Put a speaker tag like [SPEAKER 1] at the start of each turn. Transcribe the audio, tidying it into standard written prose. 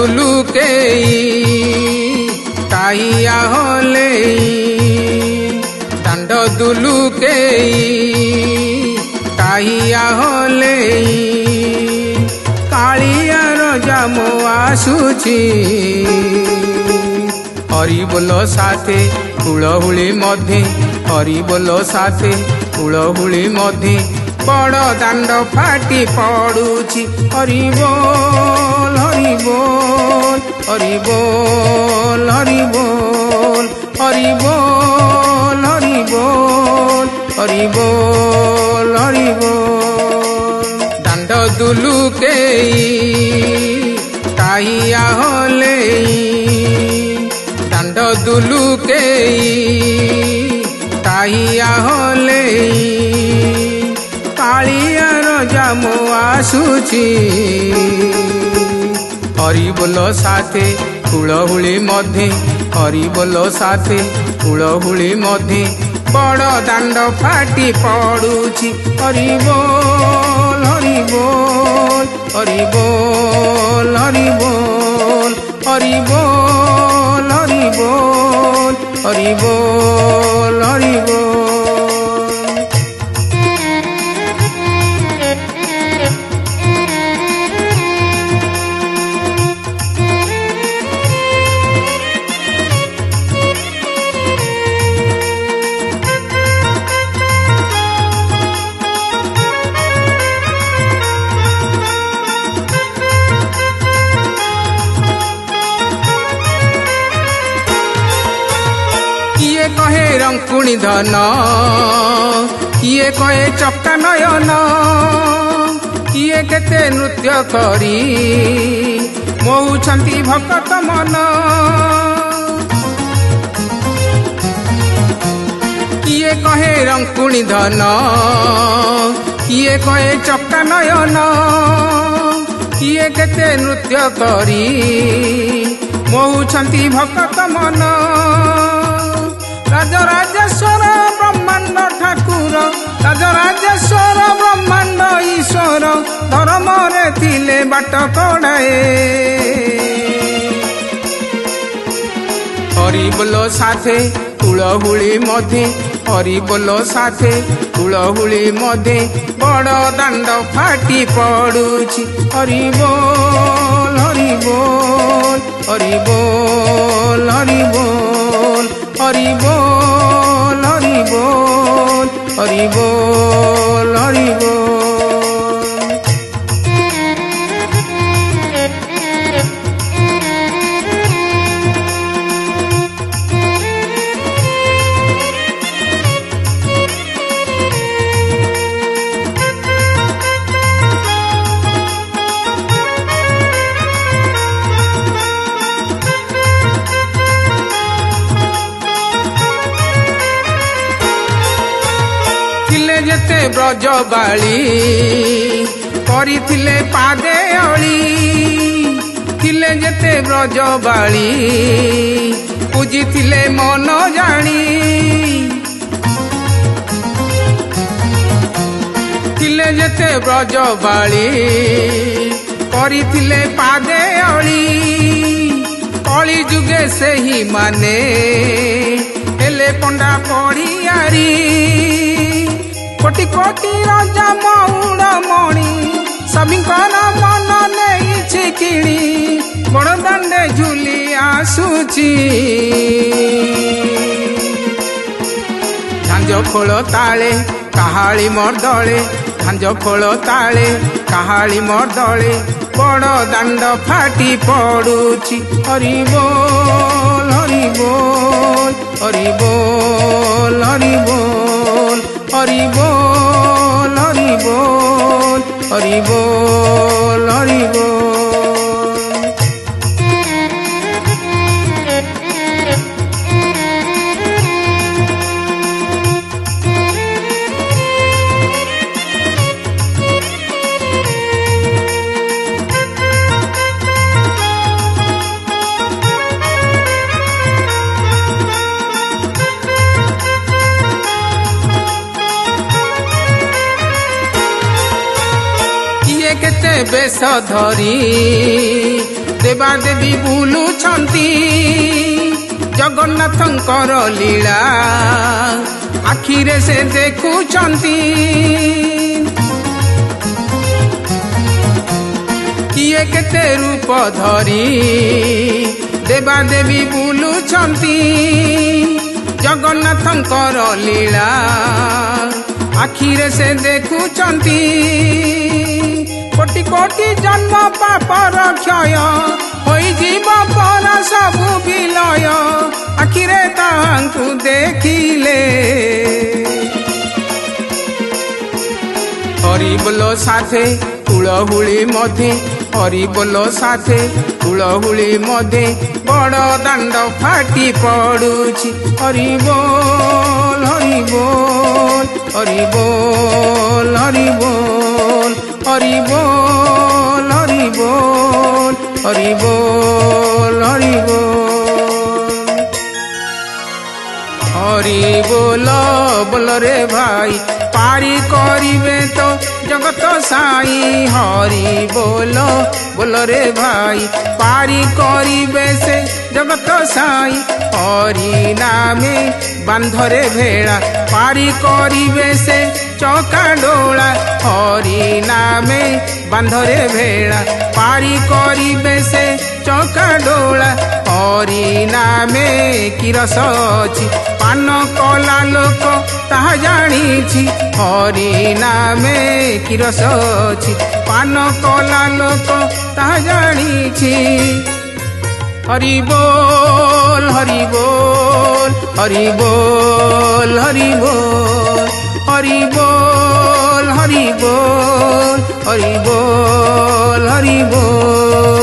[SPEAKER 1] दुलुकेई ताहिया हलेई दांड दुलुकेई ताहिया हलेई कालियार जामो आसुची हरि बोलो साथे हुलहुली मध्य हरि बोलो साथे हुलहुली मध्य बड़ दांड फाटी पड़ुची हरि बोल हरि बोल हरि बोल हरि बोल हरि बोल हरि बोल हरि बोल हरि बोल दांड दुलुकेई ताहिया हलेई दांड दुलुकेई ताहिया हलेई कालियार जामो आसुची हरि बोलो साथे हुलहुली मध्य हरि बोलो साथे हुलहुली मध्य बड़ दांड फाटी पड़ुची हरि बोल हरि बोल हरि बोल हरि बोल हरि बोल हरि बोल हरि बोल हरि बोल किए कहे रंकुणी धन किए कहे चक्का नयन किए केते नृत्य करी मोहुछंती भक्त मन किए कहे रंकुणी धन किए कहे चक्का नयन किए केते नृत्य करी मोहुछंती भक्त मन राजराजेश्वर ब्रह्मांड ठाकुर राजराजेश्वर ब्रह्मांड ईश्वर धर्मरे थिले बाट कड़ाए हरि बोलो साथे हुलहुली मध्य हरि बोलो साथे हुलहुली मध्य बड़ दांड फाटी पड़ुची हरि बोल हरि बोल हरि बोल हरि बोल हरि बोल हरि बोल हरि बोल हरि बोल जेते ब्रजबाली करिथिले पादे अली थिले जेते ब्रजबाली पूजिथिले मन जानी थिले जेते ब्रजबाली करिथिले पादे अली कली जुगे सेही माने हेले पंडा पड़ियारी कोटि कोटि राजा मौड़ मणि सभिंकर मन नहीं किणी बड़ दांडे झुली आसुची झांझ खोल ताले काहाली मर्दले झांझ खोल ताले काहाली मर्दले बड़ दांड फाटी पड़ुची हरि बोल हरि बोल हरि बोल हरि बोल हरि बोल हरि बोल हरि बोल हरि बोल केते बेश धरी ଦେବାଦେବୀ ବୁଲୁଛନ୍ତି ଜଗନ୍ନାଥଙ୍କର ଲୀଳା ଆଖିରେ ସେ ଦେଖୁଛନ୍ତି। କିଏ କେତେ ରୂପ ଧରି ଦେବାଦେବୀ ବୁଲୁଛନ୍ତି ଜଗନ୍ନାଥଙ୍କର ଲୀଳା ଆଖିରେ ସେ ଦେଖୁଛନ୍ତି। କୋଟି କୋଟି ଜନ୍ମ ପାପର କ୍ଷୟ ହୋଇଯିବ ପର ସବୁ ବିଲୟ ଆଖିରେ ତାଙ୍କୁ ଦେଖିଲେ। হরি বলো সাথে হুড়হুড়ি মধ্যে হরি বলো সাথে হুড়হুড়ি মধ্যে বড় দাণ্ড ফাটি পড়ুছি। হরি বল হরি বল হরি বল হরি বল হরি বল হরি বল হরি বল হরি বল হরি বল বল রে ভাই পারি করিবে তো জগত সাই। হরি বল বল রে ভাই পারি করিবে সে জগত সাই। হরি নামে বান্ধরে ভেড়া পারি করিবে সে চকা ডোলা। হরি নামে বান্ধরে ভেড়া পারি করিবে সে চকা ডোলা। হরি নামে কি রস ଅଛି পান কলা লোক তাহা জানিছি। হরি নামে কি রস ଅଛି পান কলা লোক তাহা জানিছি। হরি বল হরি বল হরি বল হরি বল হরি বল হরি বল হরি বল হরি বল।